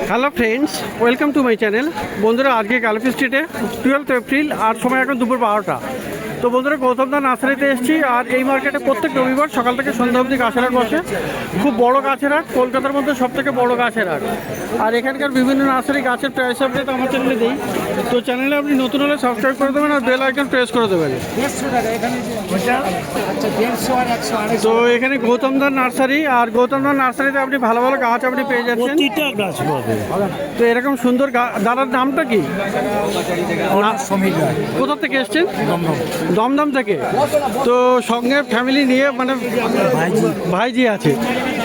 Hello friends, welcome to my channel. বন্ধুরা, আজকে গালফি স্ট্রিটে 12 এপ্রিল আর সময় এখন দুপুর 12টা। তো বন্ধুরা, গৌতম দা নার্সারিতে এসেছি। আর এই মার্কেটে প্রত্যেক রবিবার সকাল থেকে সন্ধ্যা অবধি গাছের হাট বসে। খুব বড় গাছের হাট, কলকাতার মধ্যে সব থেকে বড় গাছের হাট। আর এখানকার বিভিন্ন নার্সারি গাছের প্রাইস আপডেট আমার চ্যানেলে দিই। তো চ্যানেলে আপনি নতুন হলে সাবস্ক্রাইব করে দেবেন আর বেল আইকন প্রেস করে দেবেন। তো এখানে গৌতম দার নার্সারি, আর গৌতম দার নার্সারিতে আপনি ভালো ভালো গাছ আপনি পেয়ে যাচ্ছেন। তো এরকম সুন্দর দাদার নামটা কি? কোথা থেকে এসছেন? দমদম থেকে। তো সঙ্গে ফ্যামিলি নিয়ে মানে ভাইজি আছে,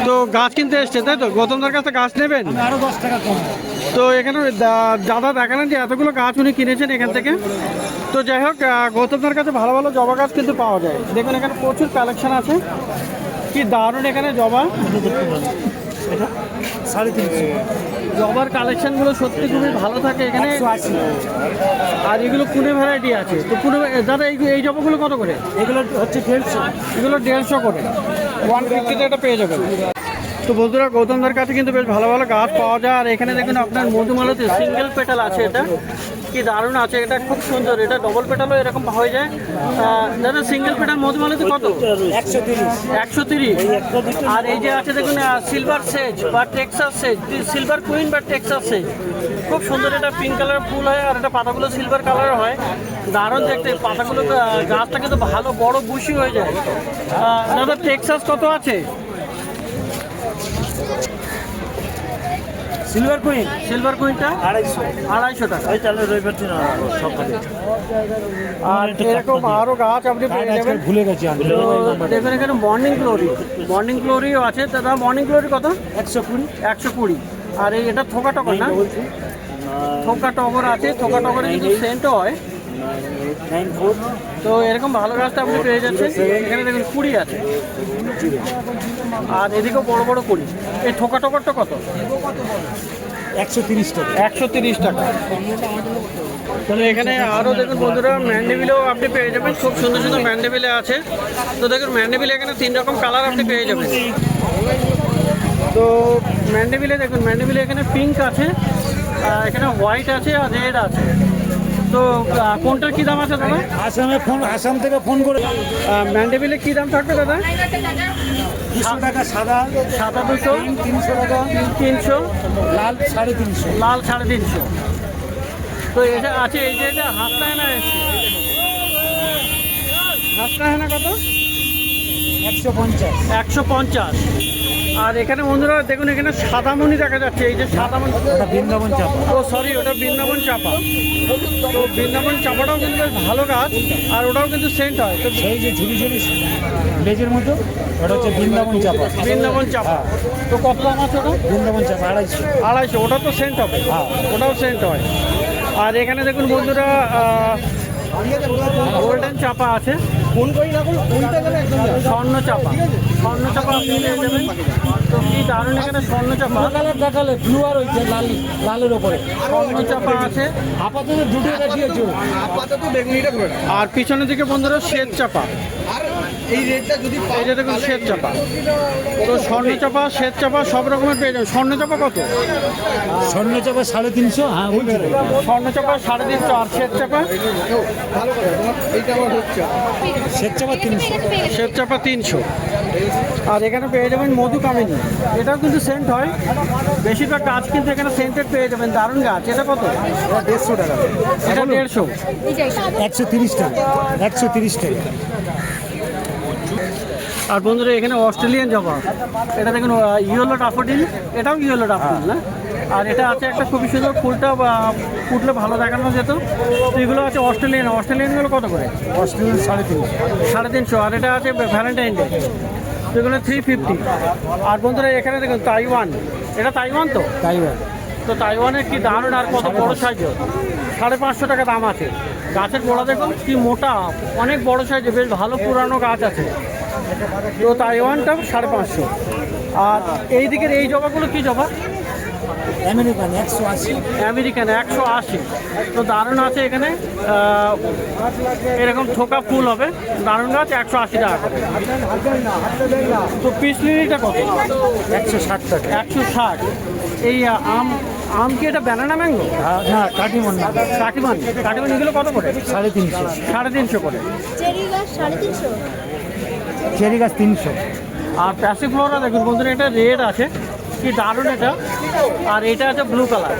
তো গাছ কিনতে এসছে, তাই তো? গৌতমদার কাছে গাছ নেবেন? তো এখানে দাদা দেখালেন যে এতগুলো গাছ উনি কিনেছেন এখান থেকে। তো যাই হোক, গৌতমদার কাছে ভালো ভালো জবা গাছ কিন্তু পাওয়া যায়। দেখুন এখানে প্রচুর কালেকশন আছে, কি দারুণ এখানে জবা। এটা 350 জবার কালেকশনগুলো সত্যি খুবই ভালো থাকে এখানে। আর এগুলো পুনে ভ্যারাইটি আছে। তো পুনে দাদা এই জবাগুলো কত করে? এগুলো হচ্ছে 150, এগুলো 150 করে, 150-তে এটা পেয়ে যাবেন। তো বন্ধুরা, গৌতমদার কাছে কিন্তু বেশ ভালো ভালো গাছ পাওয়া যায়। আর এখানে দেখুন আপনার মধুমালতি সিঙ্গেল পেটাল আছে, এটা কি দারুণ আছে, এটা খুব সুন্দর। এটা ডবল পেটালও এরকম হয়ে যায়। দাদা সিঙ্গেল পেটাল মধুমালতি কত? 130। আর এই যে আছে দেখুন সিলভার সেজ বা টেক্সাস সেজ, সিলভার কুইন বা টেক্সাস সেজ, খুব সুন্দর। এটা পিঙ্ক কালারের ফুল হয় আর এটা পাতাগুলো সিলভার কালারের হয়, দারুণ দেখতে। পাতাগুলো গাছটা কিন্তু ভালো বড় বুশি হয়ে যায়। দাদা টেক্সাস কত আছে? সিলভার কুইনটা 250 টাকা। আর এরকম আরো গাছ আপনি পেয়ে যাবেন। ভুলে গেছি দেখুন এখানে মর্নিং গ্লোরিও আছে। দাদা মর্নিং গ্লোরি কত? 120। আর এটা থোকা টগর না? থোকা টগর আছে, থোকা টগরে কিন্তু সেন্টও হয়। তো এরকম ভালো গাছটা আপনি পেয়ে যাচ্ছেন। এখানে দেখুন কুড়ি আছে, আর এদিকেও বড় বড় কুড়ি। এই থোকা টগরটা কত? 130 টাকা। 130 টাকা। তাহলে এখানে আরও দেখুন বন্ধুরা, ম্যান্ডেভিলেও আপনি পেয়ে যাবেন। খুব সুন্দর সুন্দর ম্যান্ডেভিলে আছে। তো দেখুন ম্যান্ডেভিলে এখানে 3 রকম কালার আপনি পেয়ে যাবেন। তো ম্যান্ডেভিলে দেখুন, ম্যান্ডেভিলে এখানে পিঙ্ক আছে, এখানে হোয়াইট আছে আর রেড আছে। তো কোনটার কী দাম আছে দাদা? আসাম থেকে ফোন করে। ম্যান্ডেভিলে কী দাম থাকবে দাদা? 200 টাকা সাদা, 200, 300 টাকা, 300, লাল 350, লাল 350। তো এটা আছে এই যে এটা হাতটা হেনা এসছে, হাতটা হেনা কত? 150। 150। আর এখানে বন্ধুরা দেখুন, এখানে সাদামণি দেখা যাচ্ছে। এই যে সাদামণি, ওটা বৃন্দাবন চাপা। ও সরি, ওটা বৃন্দাবন চাপা। তো বৃন্দাবন চাপাটাও কিন্তু বেশ ভালো গাছ, আর ওটাও কিন্তু সেন্ট হয়। তো সেই যে ঝুড়ি ঝুড়ি লেজের মতো, ওটা হচ্ছে বৃন্দাবন চাপা। বৃন্দাবন চাপা। তো কত দাম আছে ওটা? বৃন্দাবন চাপা 250। ওটা তো সেন্ট হবে, ওটাও সেন্ট হয়। আর এখানে দেখুন বন্ধুরা, গোল্ডেন চাপা আছে, স্বর্ণ চাপা আপনি পেয়ে যাবেন। তো কি দারুণ এখানে স্বর্ণ চাপা। কালার দেখালে ব্লু আর ওই লালের ওপরে স্বর্ণ চাপা আছে। আপাতত দুটো দেখিয়েছো, আর পিছনের দিকে বন্ধুরা শ্বেত চাপা। এই রেটটা যদি এই যে দেখুন শ্বেত চাপা। তো স্বর্ণ চাপা, শ্বেত চাপা সব রকমের পেয়ে যাবেন। স্বর্ণ চাপা কত? স্বর্ণ চাপা 350। হ্যাঁ, স্বর্ণ চাপা 350। আর শ্বেত চাপা? ভালো কথা, তোমার এইটা আমার হচ্ছে শ্বেত চাপা 300। শ্বেত চাপা 300। আর এখানে পেয়ে যাবেন মধু কামিনী, এটাও কিন্তু সেন্ট হয়। বেশিরভাগ গাছ কিন্তু এখানে সেন্টেড পেয়ে যাবেন। দারুণ গাছ। এটা কত? 150 টাকা। এটা 150। 130 টাকা। 130 টাকা। আর বন্ধুরা এখানে অস্ট্রেলিয়ান জবা, এটা দেখুন ইয়েলো ডাফোডিল, এটাও ইয়েলো ডাফোডিল না? আর এটা আছে একটা খুবই সুন্দর, ফুলটা ফুটলে ভালো দেখানো যেত। তো এগুলো আছে অস্ট্রেলিয়ানগুলো কত করে? অস্ট্রেলিয়ান 350। 350। আর এটা আছে ভ্যালেন্টাইন ডে, এগুলো 350। আর বন্ধুরা এখানে দেখুন তাইওয়ান, এটা তাইওয়ান তো? তাইওয়ান। তো তাইওয়ানের কি দারুণ, আর কত বড় সাইজের, 550 টাকা দাম আছে। গাছের গোড়া দেখুন কি মোটা, অনেক বড় সাইজে, বেশ ভালো পুরানো গাছ আছে। তো তাইওয়ানটা 550। আর এই দিকের এই জবাগুলো কি জবা? আমেরিকান 180। আমেরিকান 180। তো দারুণ আছে এখানে, এরকম থোকা ফুল হবে, দারুণ গাছ 180 টাকা করে। তো পিস লিলিটা কত? 160 টাকা। 160। এই আম কি এটা ব্যানানা ম্যাঙ্গো? না কাটিমন না, কাটিমান, কাটিমান এগুলো কত করে? 350। 350 করে। চেরি গাছ 350। চেরি গাছ 300। আর প্যাসিফ্লোরা দেখুন বন্ধুরা, এটা রেড আছে, কি দারুণ এটা। আর এটা আছে ব্লু কালার,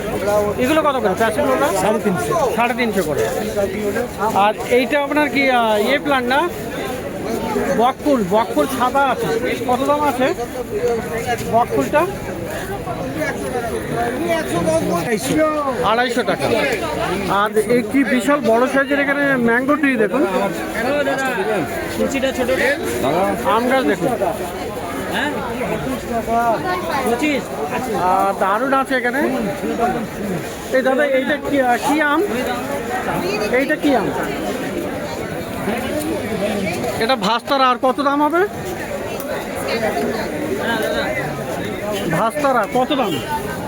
এগুলো কত করে প্যাসিফ্লোরা? 350। 350 করে। আর এইটা আপনার কি ইয়ে প্লান্ট না, বকফুল? বকফুল সাদা আছে, কত দাম আছে বকফুলটা? 250 টাকা। আর একটি বিশাল বড় সাইজের এখানে ম্যাঙ্গো ট্রি দেখুন, আম গাছ দেখুন, দারুণ আছে এখানে। এই দাদা এইটা কি আম? এইটা কি আম? এটা ভাস্তারা। আর কত দাম হবে ভাস্তারা? কত দাম?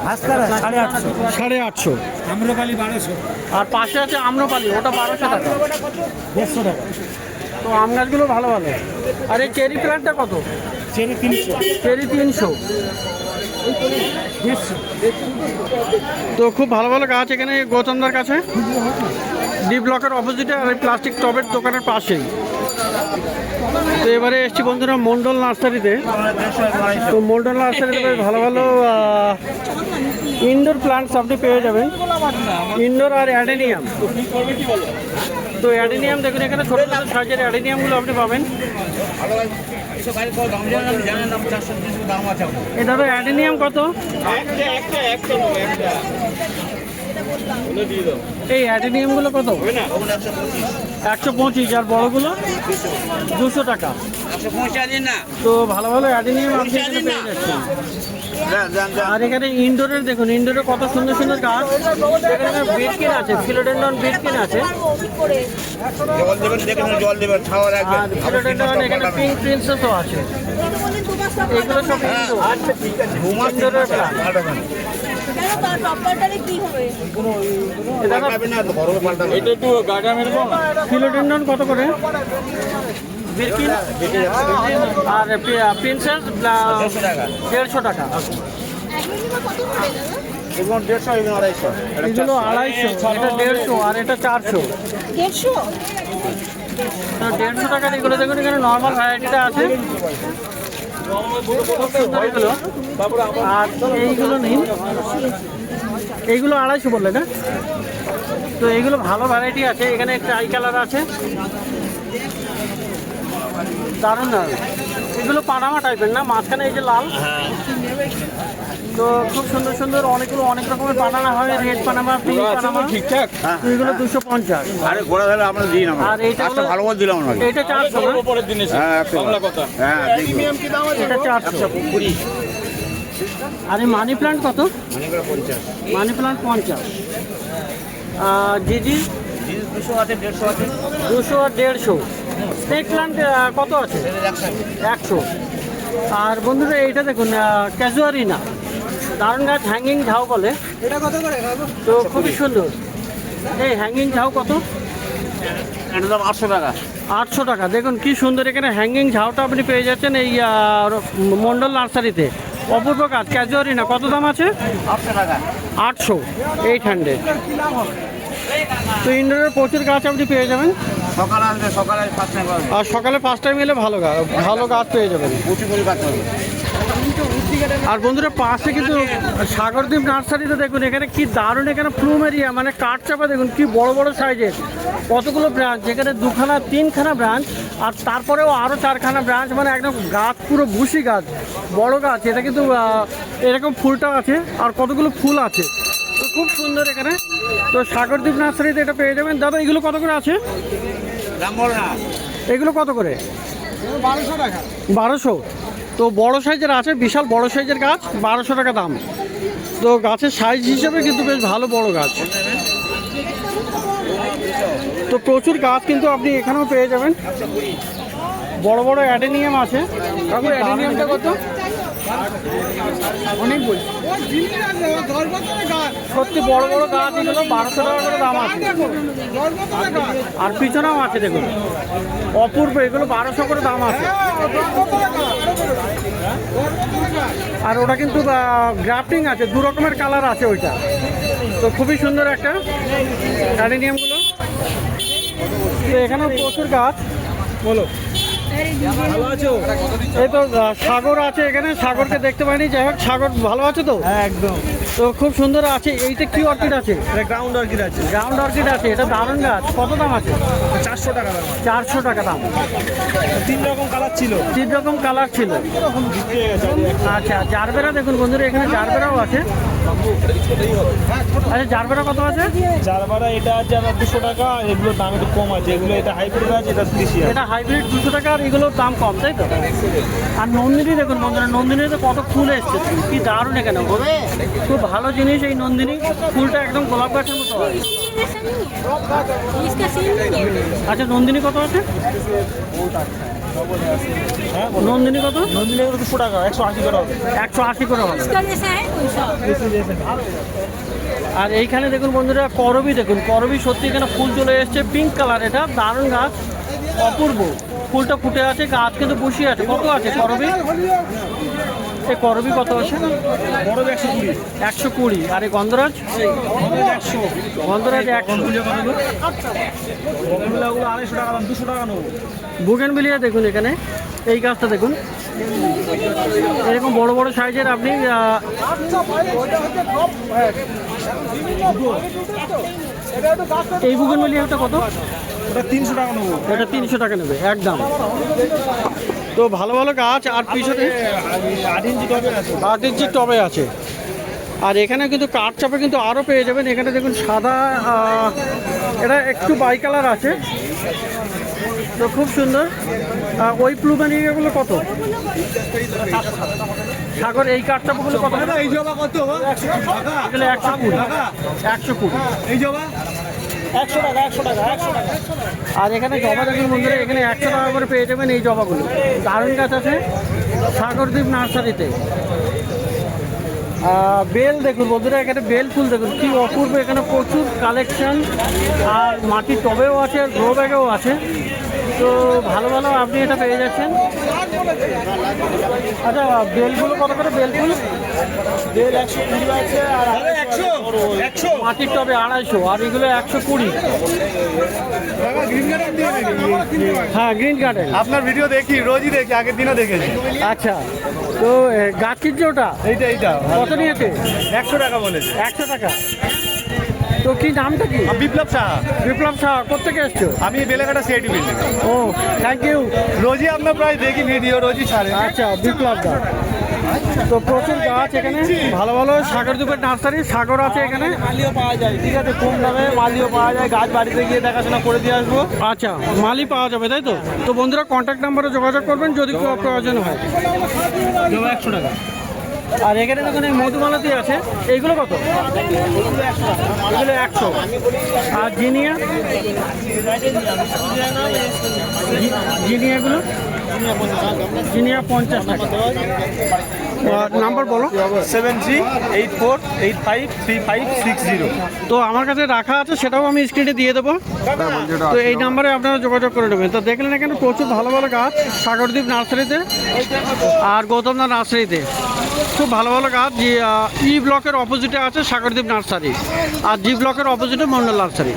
হাসতারা 850। 850। আম্রপালি 1200। আর পাশে আছে আম্রপালি, ওটা 1200 টাকা। 150 টাকা। তো আম গাছগুলো ভালো ভালো। আর এই চেরি প্ল্যান্টটা কত? চেরি 300। চেরি 300। 150। তো খুব ভালো ভালো গাছ এখানে গৌতমদার কাছে, ডি ব্লকের অপোজিটে, আর এই প্লাস্টিক টবের দোকানের পাশেই। তো এবারে এসছি বন্ধুরা মন্ডল নার্সারিতে। তো মন্ডল নার্সারিতে বেশ ভালো ভালো ইনডোর প্লান্টস আপনি পেয়ে যাবেন, ইনডোর আর অ্যাডেনিয়াম। তো অ্যাডেনিয়াম দেখুন, এখানে ছোটো ছোটো সাইজের অ্যাডেনিয়ামগুলো আপনি পাবেন। এই দাদা অ্যাডেনিয়াম কত? এই অ্যাডেনিয়ামগুলো কত? 125। আর বড়গুলো 200 টাকা। তো ভালো ভালো অ্যাডেনিয়াম আপনি এখানে পেয়ে যাচ্ছেন। আর এখানে ইনডোরের দেখুন, ইনডোরে কত সুন্দর সুন্দর গাছ। এখানে বিটকিন আছে, ফিলোডেন্ডন বিটকিন আছে। আর ফিলোডেন্ডন এখানে পিঙ্ক প্রিন্সেসও আছে। এগুলো সব ইনডোরের প্লান্ট। ফিলোডেন্ডন কত করে? বিটকিন আর প্রিন্সেস 150 টাকা। এগুলো 250, এটা 150, আর এটা 400। 150 টাকার এগুলো দেখুন। এখানে নর্মাল ভ্যারাইটিটা আছে, খুব সুন্দর এগুলো। আর এইগুলো নেই, এইগুলো 250 বললে না? তো এইগুলো ভালো ভ্যারাইটি আছে। এখানে ট্রাই কালার আছে, দারুণ দারুণ। এগুলো পানামা টাইপের না, মাঝখানে এই যে লাল। তো খুব সুন্দর সুন্দর অনেকগুলো, অনেক রকমের পানানা হয়, রেড পানামা, পিঙ্ক পানামা। ঠিকঠাক। এগুলো 250। আরে গোড়া ধরে আমরা দিই না। আর এইটা ভালো করে দিলাম আমরা। এটা 400 না? হ্যাঁ, হ্যাঁ, এটা 400। আর এই মানি প্ল্যান্ট কত? Money plant 50। জিজি 200 আছে, 150 আছে। 200 আর 150। স্নেক প্ল্যান্ট কত আছে? 100। আর বন্ধুরা এইটা দেখুন, ক্যাজুয়ারিনা, দারুণ গাছ, হ্যাঙ্গিং ঝাউ বলে। এটা কত করে? তো খুবই সুন্দর। এই হ্যাঙ্গিং ঝাউ কত? এটার দাম 800 টাকা। 800 টাকা। দেখুন কি সুন্দর, এখানে হ্যাঙ্গিং ঝাউটা আপনি পেয়ে যাচ্ছেন এই মন্ডল নার্সারিতে। অপূর্ব গাছ, ক্যাজুয়ারিনা কত দাম আছে? 800 টাকা। 800, 800। তো ইনডোরের প্রচুর গাছ আপনি পেয়ে যাবেন। সকালে আসবে, সকালে 5টায় পাবে। আর সকালে 5টায় মিলে ভালো গাছ পেয়ে যাবেন। উঁচু করে গাছ পাবে। আর বন্ধুরা পাশে কিন্তু সাগরদ্বীপ নার্সারিতে দেখুন, এখানে কি দারুণ, এখানে প্লুমেরিয়া মানে কাঠচাপা দেখুন, কি বড় বড় সাইজের কতগুলো ব্রাঞ্চ, যেখানে 2খানা 3খানা ব্রাঞ্চ, আর তারপরেও আরও 4খানা ব্রাঞ্চ, মানে একদম গাছ পুরো ভুসি গাছ, বড় গাছ। এটা কিন্তু এরকম ফুলটাও আছে, আর কতগুলো ফুল আছে। তো খুব সুন্দর এখানে। তো সাগরদ্বীপ নার্সারিতে এটা পেয়ে যাবেন। দাদা এগুলো কত করে আছে? দাম বল না। এগুলো কত করে? 1200 টাকা। 1200। তো বড় সাইজের আছে, বিশাল বড় সাইজের গাছ, 1200 টাকা দাম। তো গাছের সাইজ হিসেবে কিন্তু বেশ ভালো বড় গাছ। তো প্রচুর গাছ কিন্তু আপনি এখানেও পেয়ে যাবেন। বড় বড় অ্যাডেনিয়াম আছে। কাকু অ্যাডেনিয়ামটা কত? অনেক বলছি, সত্যি বড় বড় গাছ, এগুলো 1200 টাকা করে দাম আছে। আর পিছনেও আছে দেখুন, অপূর্ব, এগুলো 1200 করে দাম আছে। আর ওটা কিন্তু গ্রাফটিং আছে, দু রকমের কালার আছে ওইটা। তো খুবই সুন্দর একটা অ্যাডেনিয়ামগুলো। তো এখানেও প্রচুর গাছ। বলো, ভালো আছো? এই তো সাগর আছে এখানে, সাগরকে দেখতে পাইনি, যাই হোক সাগর ভালো আছে তো? হ্যাঁ একদম। তো খুব সুন্দর আছে। এইটা কি অর্কিড আছে? গ্রাউন্ড অর্কিড আছে, গ্রাউন্ড অর্কিড আছে, এটা দারুণ গাছ। কত দাম আছে? 400 টাকা দাম। 400 টাকা দাম। 3 রকম কালার ছিল, 3 রকম কালার ছিল। বিক্রি হয়ে গেছে। আচ্ছা, জারবেরা দেখুন বন্ধুরা, এখানে জারবেরাও আছে। আচ্ছা, জারবেরা কত আছে? জারবারা এটা আছে আপনার 200 টাকা, এগুলোর দাম একটু কম আছে। এগুলো এটা হাইব্রিড আছে, এটা বেশি আছে। এটা হাইব্রিড 200 টাকা, আর এগুলোর দাম কম, তাই তো? আর নন্দিনী দেখুন বন্ধুরা, নন্দিনীতে কত ফুল এসছে, কি দারুণ এখানে। খুব ভালো জিনিস এই নন্দিনী, ফুলটা একদম গোলাপ গাছের মতো হয়। इसका सेम नहीं है আচ্ছা, নন্দিনী কত আছে? হ্যাঁ, নন্দিনী কত? নন্দিনী 200 টাকা, 180 করে হবে। 180 করে হবে। इसका जैसा है वैसा আর এইখানে দেখুন বন্ধুরা, করবি দেখুন, করবি সত্যি এখানে ফুল চলে এসছে, পিঙ্ক কালার। এটা দারুণ গাছ, অপূর্ব। ফুলটা ফুটে আছে, গাছ কিন্তু বসিয়ে আছে। কত আছে করবি? এই করবি কত আছে? বড় 120। 120। আর এই গন্ধরাজ? 100। গন্ধরাজ 100। বগনভিলিয়া 250 টাকা দাম, 200 টাকা নেবো। বুগেনভিলিয়া দেখুন এখানে, এই গাছটা দেখুন, এরকম বড় বড় সাইজের। আপনি এই বুগেনভিলিয়াটা কত? ওটা 300 টাকা নেবো। এটা 300 টাকা নেবে একদম। তো ভালো ভালো গাছ। আর পিছনে 8 ইঞ্চি টবে আছে। 8 ইঞ্চির টবে আছে। আর এখানে কিন্তু কাঠ চাপে কিন্তু আরও পেয়ে যাবেন। এখানে দেখুন সাদা, এটা একটু বাই কালার আছে। তো খুব সুন্দর। ওই প্লুমেরিয়াগুলো কত? সাগর, এই কাঠ চাপাগুলো কত? এই জবা কত? এগুলো 120। 120। এই জবা 100 টাকা, 100 টাকা, 100 টাকা। আর এখানে জবা দেখুন বন্ধুরা, এখানে 100 টাকা করে পেয়ে যাবেন এই জবাগুলো। দারুণ গাছ আছে সাগরদ্বীপ নার্সারিতে। বেল দেখুন বন্ধুরা, এখানে বেল ফুল দেখুন কি অপূর্ব। এখানে প্রচুর কালেকশন, আর মাটির টবেও আছে, গ্রো ব্যাগেও আছে। তো ভালো ভালো আপনি এটা পেয়ে যাচ্ছেন। আচ্ছা, বেলগুলো কত করে? বেল ফুল বেল 120 আছে, আর 100। মাটির টবে 250, আর এগুলো 120। হ্যাঁ, গ্রিন গার্ডেন। আপনার ভিডিও দেখি, রোজই দেখি, আগের দিনও দেখেছি। আচ্ছা, তো গাছ কিনছে ওটা এইটা কত নিয়েছে? 100 টাকা বলেছে। 100 টাকা। তো কি নামটা কি? বিপ্লব সাহা। বিপ্লব শাহ, কোথেকে এসছো? আমি বেলেঘাটা সিআইটি বিল্ডিং। ও, থ্যাংক ইউ। রোজই আপনার প্রায় দেখি ভিডিও, রোজই ছাড়ে। আচ্ছা, বিপ্লব দা। তো প্রচুর গাছ এখানে, ভালো ভালো। সাগরদ্বীপের নার্সারি, সাগর আছে এখানে। মালিও পাওয়া যায়, ঠিক আছে, কম দামে মালিও পাওয়া যায়। গাছ বাড়িতে গিয়ে দেখাশোনা করে দিয়ে আসবো। আচ্ছা, মালি পাওয়া যাবে, তাই তো? তো বন্ধুরা, কন্ট্যাক্ট নাম্বারে যোগাযোগ করবেন যদি কোনো প্রয়োজন হয়। জবা 100 টাকা। আর এখানে দেখুন এই মধুমালতি আছে, এইগুলো কত? এগুলো 100। আর জিনিয়া, জিনিয়াগুলো? জিনিয়া 50 টাকা। নাম্বার বলো। 7384853560। তো আমার কাছে রাখা আছে, সেটাও আমি স্ক্রিনে দিয়ে দেবো। তো এই নাম্বারে আপনারা যোগাযোগ করে নেবেন। তো দেখলেন এখানে প্রচুর ভালো ভালো গাছ সাগরদ্বীপ নার্সারিতে আর গৌতমদা নার্সারিতে। খুব ভালো ভালো গাছ। ই ব্লকের অপোজিটে আছে সাগরদ্বীপ নার্সারি, আর জি ব্লকের অপোজিটে মন্ডল নার্সারি।